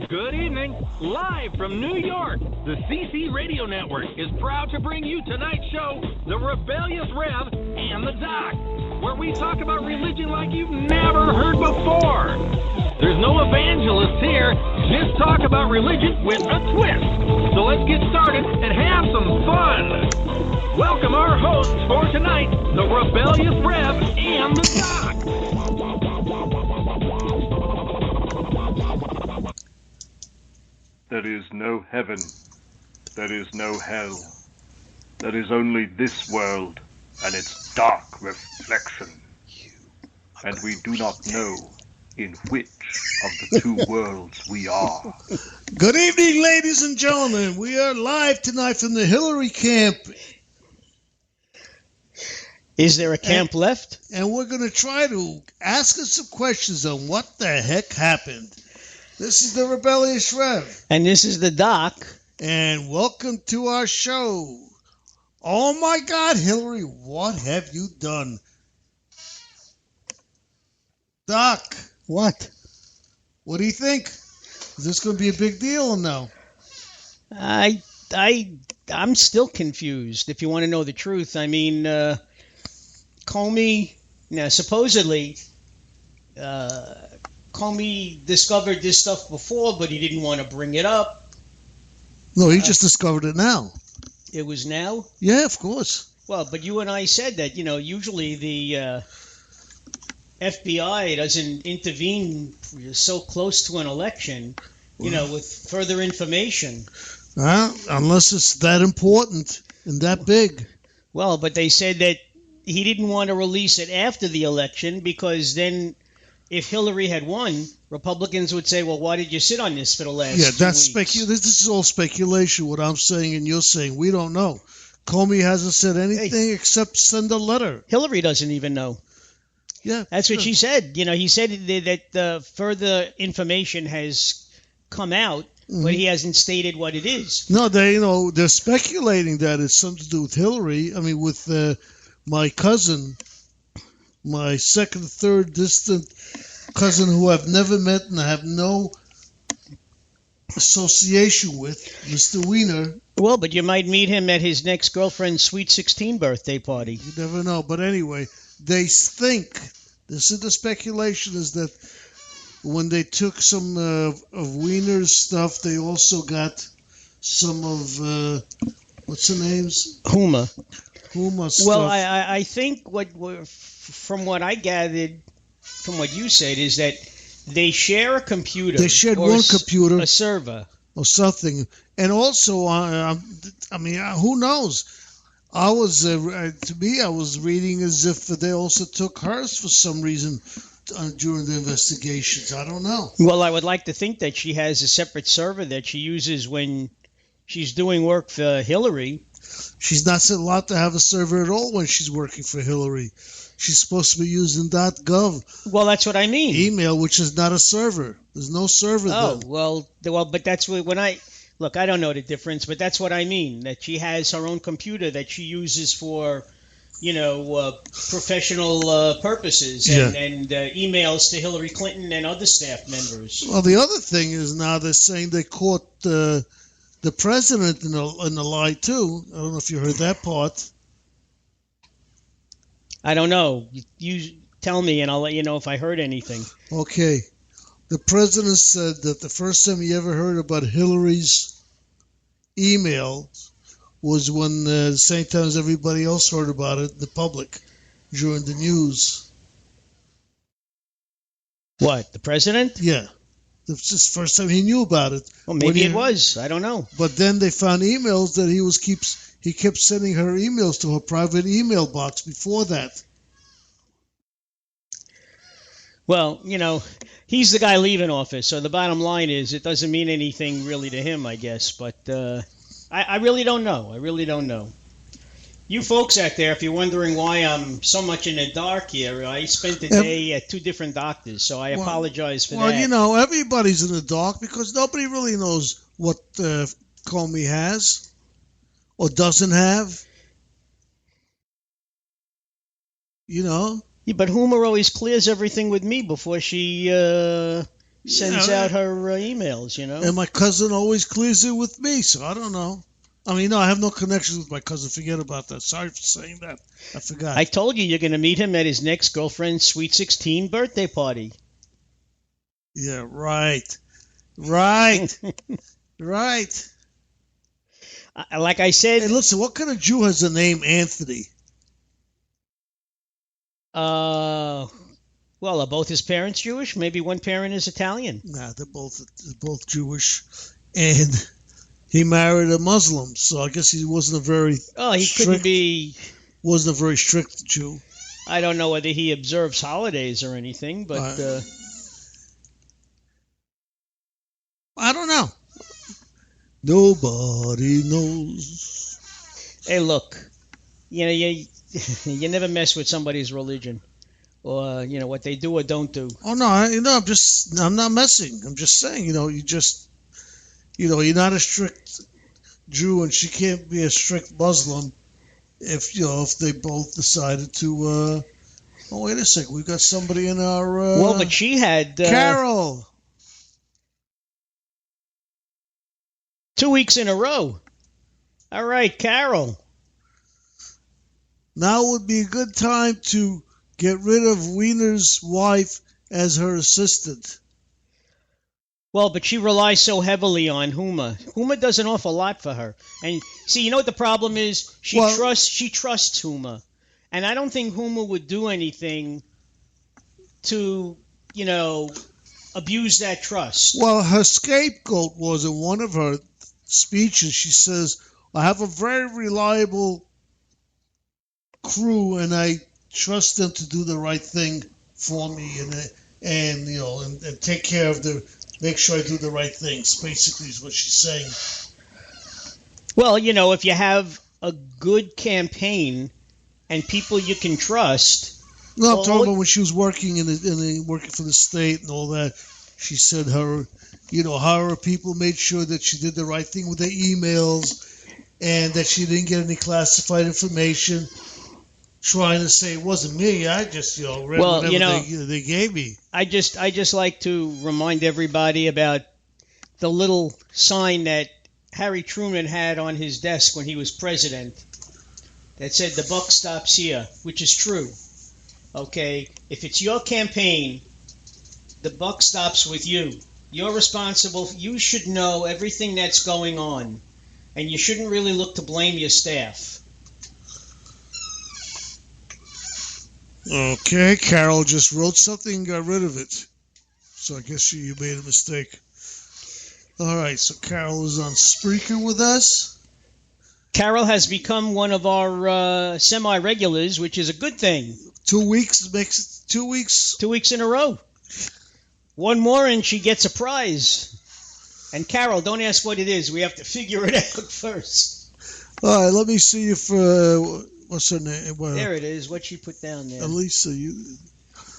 Good evening. Live from New York, the CC Radio Network is proud to bring you tonight's show, The Rebellious Rev and the Doc, where we talk about religion like you've never heard before. There's no evangelists here, just talk about religion with a twist. So let's get started and have some fun. Welcome our hosts for tonight, The Rebellious Rev and the Doc. There is no heaven. There is no hell. There is only this world and its dark reflection. And we do not know in which of the two worlds we are. Good evening, ladies and gentlemen. We are live tonight from the Hillary camp. Is there a camp left? And we're going to try to ask us some questions on what the heck happened. This is the Rebellious Rev. And this is the Doc. And welcome to our show. Oh my God, Hillary, what have you done? Doc. What? What do you think? Is this going to be a big deal or no? I'm still confused, if you want to know the truth. I mean, Comey, now supposedly, Comey discovered this stuff before, but he didn't want to bring it up. No, he just discovered it now. It was now? Yeah, of course. Well, but you and I said that, usually the FBI doesn't intervene so close to an election, with further information. Unless it's that important and that big. Well, but they said that he didn't want to release it after the election because then if Hillary had won, Republicans would say, well, why did you sit on this for the last 2 weeks? This is all speculation, what I'm saying and you're saying. We don't know. Comey hasn't said anything except send a letter. Hillary doesn't even know. Yeah. That's what she said. He said that further information has come out, but he hasn't stated what it is. No, they're speculating that it's something to do with Hillary. I mean, with my cousin, my second, third distant cousin who I've never met and I have no association with, Mr. Wiener. Well, but you might meet him at his next girlfriend's sweet 16 birthday party. You never know. But anyway, they think, this is the speculation, is that when they took some of Wiener's stuff, they also got some of, what's her name's? Huma stuff. Well, I think from what I gathered from what you said is that they share a computer. They shared one computer. A server. Or something. And also, who knows? I was reading as if they also took hers for some reason during the investigations. I don't know. Well, I would like to think that she has a separate server that she uses when she's doing work for Hillary. She's not allowed to have a server at all when she's working for Hillary. She's supposed to be using .gov. Well, that's what I mean. Email, which is not a server. There's no server there. Oh, well, but that's when I don't know the difference, but that's what I mean. That she has her own computer that she uses for, professional purposes and emails to Hillary Clinton and other staff members. Well, the other thing is now they're saying they caught the president in the lie too. I don't know if you heard that part. I don't know. You tell me, and I'll let you know if I heard anything. Okay. The president said that the first time he ever heard about Hillary's email was when the same time as everybody else heard about it, the public, during the news. What, the president? Yeah. This is the first time he knew about it. Well, maybe it was. I don't know. But then they found emails that he kept sending her emails to her private email box before that. Well, he's the guy leaving office, so the bottom line is it doesn't mean anything really to him, I guess. But I really don't know. I really don't know. You folks out there, if you're wondering why I'm so much in the dark here, I spent the day at two different doctors, so I apologize for that. Well, everybody's in the dark because nobody really knows what Comey has or doesn't have. Yeah, but Hoomer always clears everything with me before she sends out her emails, And my cousin always clears it with me, so I don't know. I mean, no, I have no connections with my cousin. Forget about that. Sorry for saying that. I forgot. I told you you're going to meet him at his next girlfriend's Sweet 16 birthday party. Yeah, right. Right. Right. Like I said... Hey, listen, what kind of Jew has the name Anthony? Well, are both his parents Jewish? Maybe one parent is Italian. Nah, they're both Jewish. And... he married a Muslim, so I guess he wasn't a very wasn't a very strict Jew. I don't know whether he observes holidays or anything, but I don't know. Nobody knows. Hey, look, you never mess with somebody's religion, or what they do or don't do. Oh no, I'm not messing. I'm just saying, you're not a strict Jew, and she can't be a strict Muslim if they both decided to. Oh, wait a second, we've got somebody in our. Well, but she had Carol. 2 weeks in a row. All right, Carol. Now would be a good time to get rid of Wiener's wife as her assistant. Well, but she relies so heavily on Huma. Huma does an awful lot for her. And see, you know what the problem is? She trusts Huma. And I don't think Huma would do anything to, abuse that trust. Well, her scapegoat was in one of her speeches. She says, I have a very reliable crew, and I trust them to do the right thing for me and take care of make sure I do the right things, basically, is what she's saying. Well, if you have a good campaign and people you can trust. No, I'm talking about when she was working working for the state and all that. She said how her people made sure that she did the right thing with their emails and that she didn't get any classified information. Trying to say it wasn't me. I just read whatever they gave me. I just like to remind everybody about the little sign that Harry Truman had on his desk when he was president that said the buck stops here, which is true. Okay, if it's your campaign, the buck stops with you. You're responsible. You should know everything that's going on, and you shouldn't really look to blame your staff. Okay, Carol just wrote something and got rid of it. So I guess you made a mistake. All right, so Carol is on Spreaker with us. Carol has become one of our semi-regulars, which is a good thing. 2 weeks makes 2 weeks. 2 weeks in a row. One more and she gets a prize. And Carol, don't ask what it is. We have to figure it out first. All right, let me see if... what's her name? Well, there it is. What she put down there. Elisa,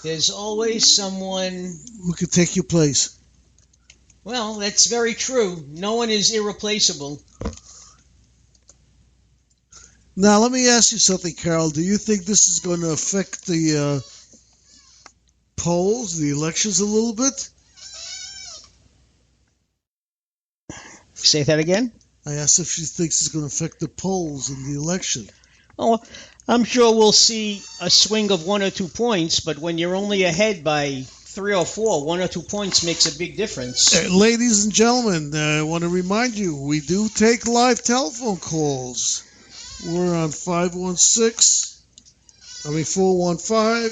There's always someone who could take your place. Well, that's very true. No one is irreplaceable. Now, let me ask you something, Carol. Do you think this is going to affect the polls, the elections a little bit? Say that again? I asked if she thinks it's going to affect the polls in the election. Oh, I'm sure we'll see a swing of 1 or 2 points, but when you're only ahead by 3 or 4, 1 or 2 points makes a big difference. Ladies and gentlemen, I want to remind you, we do take live telephone calls. We're on 415,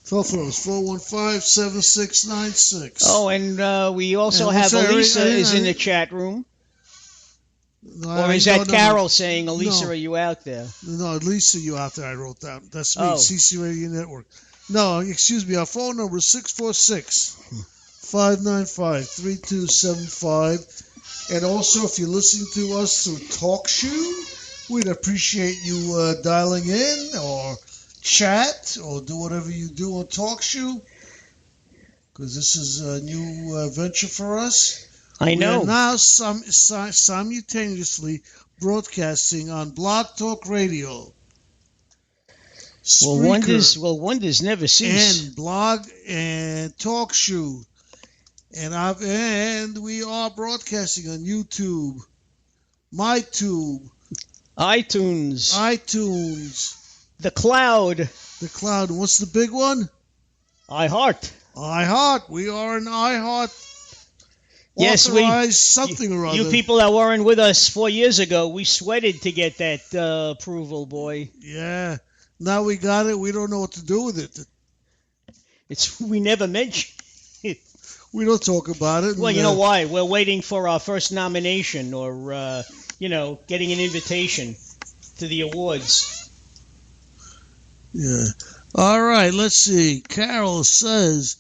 telephone is 415-7696. Oh, and we also have Elisa is in the chat room. No, or is that Carol saying, Elisa, are you out there? No, Elisa, you out there, I wrote down. That's me, CC Radio Network. No, excuse me, our phone number is 646-595-3275. And also, if you're listening to us through TalkShoe, we'd appreciate you dialing in or chat or do whatever you do on TalkShoe, because this is a new venture for us. I know. We are now simultaneously broadcasting on Blog Talk Radio. Spreaker, wonders never cease. And Blog and TalkShoe. And we are broadcasting on YouTube, MyTube, iTunes, the Cloud. The Cloud. What's the big one? iHeart. iHeart. We are an iHeart. Yes, something or other. You people that weren't with us 4 years ago, we sweated to get that approval, boy. Yeah. Now we got it. We don't know what to do with it. We never mentioned it. We don't talk about it. Well, you know why? We're waiting for our first nomination or, getting an invitation to the awards. Yeah. All right, let's see. Carol says,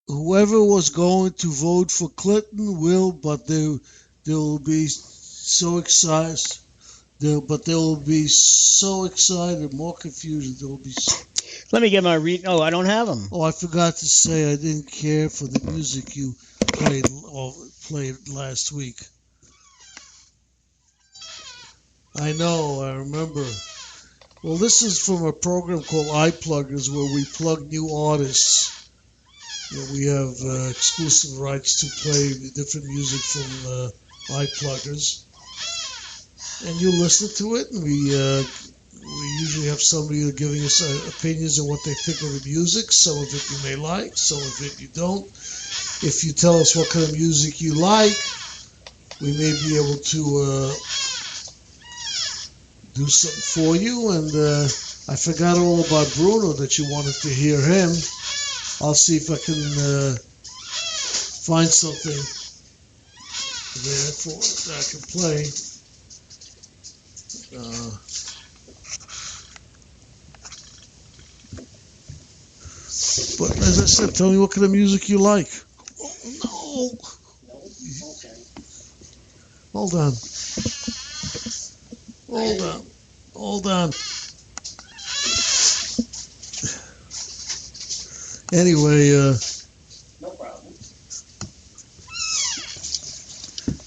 whoever was going to vote for Clinton will, but they will be so excited. They will be so excited, more confusion. There will be. Let me get my read. Oh, I don't have them. Oh, I forgot to say I didn't care for the music you played last week. I know, I remember. Well, this is from a program called iPluggers where we plug new artists. We have exclusive rights to play different music from iPluggers. And you listen to it, and we usually have somebody giving us opinions on what they think of the music. Some of it you may like, some of it you don't. If you tell us what kind of music you like, we may be able to do something for you. And I forgot all about Bruno, that you wanted to hear him. I'll see if I can find something there that I can play. But as I said, tell me what kind of music you like. Oh, no. Okay. Hold on. Anyway, no problem.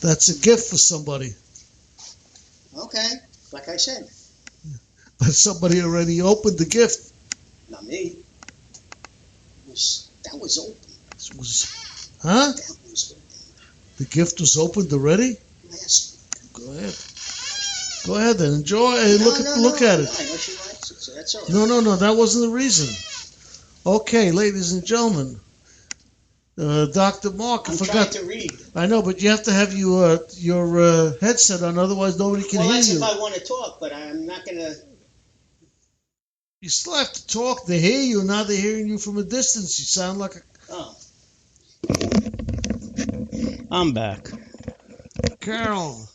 That's a gift for somebody. Okay, like I said. But somebody already opened the gift. Not me. That was open. Huh? That was open. The gift was opened already? Last week. Go ahead then. Enjoy. Look at it. I know she likes it, so that's all right. No. That wasn't the reason. Okay, ladies and gentlemen. Dr. Mark, I forgot to read. I know, but you have to have your headset on, otherwise nobody can hear you. Well, that's if I want to talk, but I'm not going to. You still have to talk. They hear you. Now they're hearing you from a distance. You sound like a... Oh. I'm back. Carol.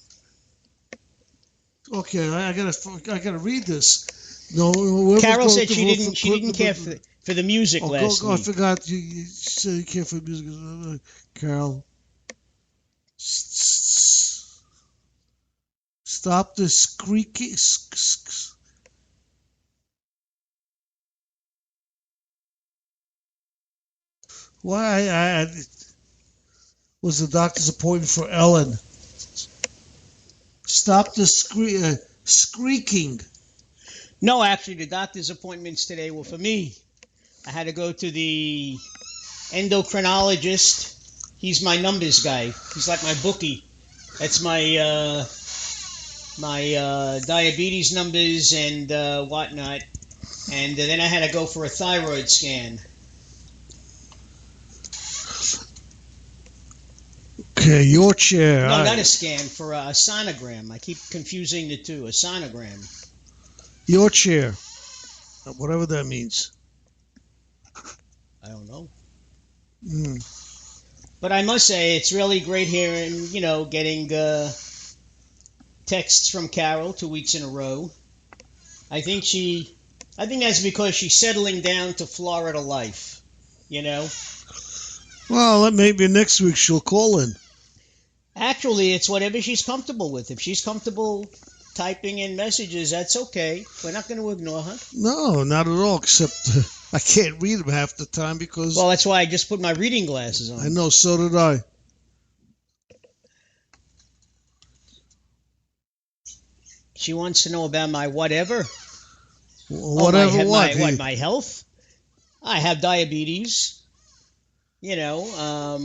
Okay, I gotta read this. No, Carol said she didn't care for the music last week. I forgot you said you care for music. Carol. Stop the squeaky. Why? Was the doctor's appointment for Ellen? Stop the squeaking. No, actually, the doctor's appointments today were for me. I had to go to the endocrinologist. He's my numbers guy. He's like my bookie. That's my diabetes numbers and whatnot. And then I had to go for a thyroid scan. Okay, your chair. No, not a scan, for a sonogram. I keep confusing the two. A sonogram. Your chair. Whatever that means. I don't know. Mm. But I must say, it's really great hearing, getting texts from Carol 2 weeks in a row. I think that's because she's settling down to Florida life, Well, maybe next week she'll call in. Actually, it's whatever she's comfortable with. If she's comfortable typing in messages, that's okay. We're not going to ignore her. No, not at all, except I can't read them half the time because... Well, that's why I just put my reading glasses on. I know, so did I. She wants to know about my whatever. Whatever what? My health? I have diabetes. you know,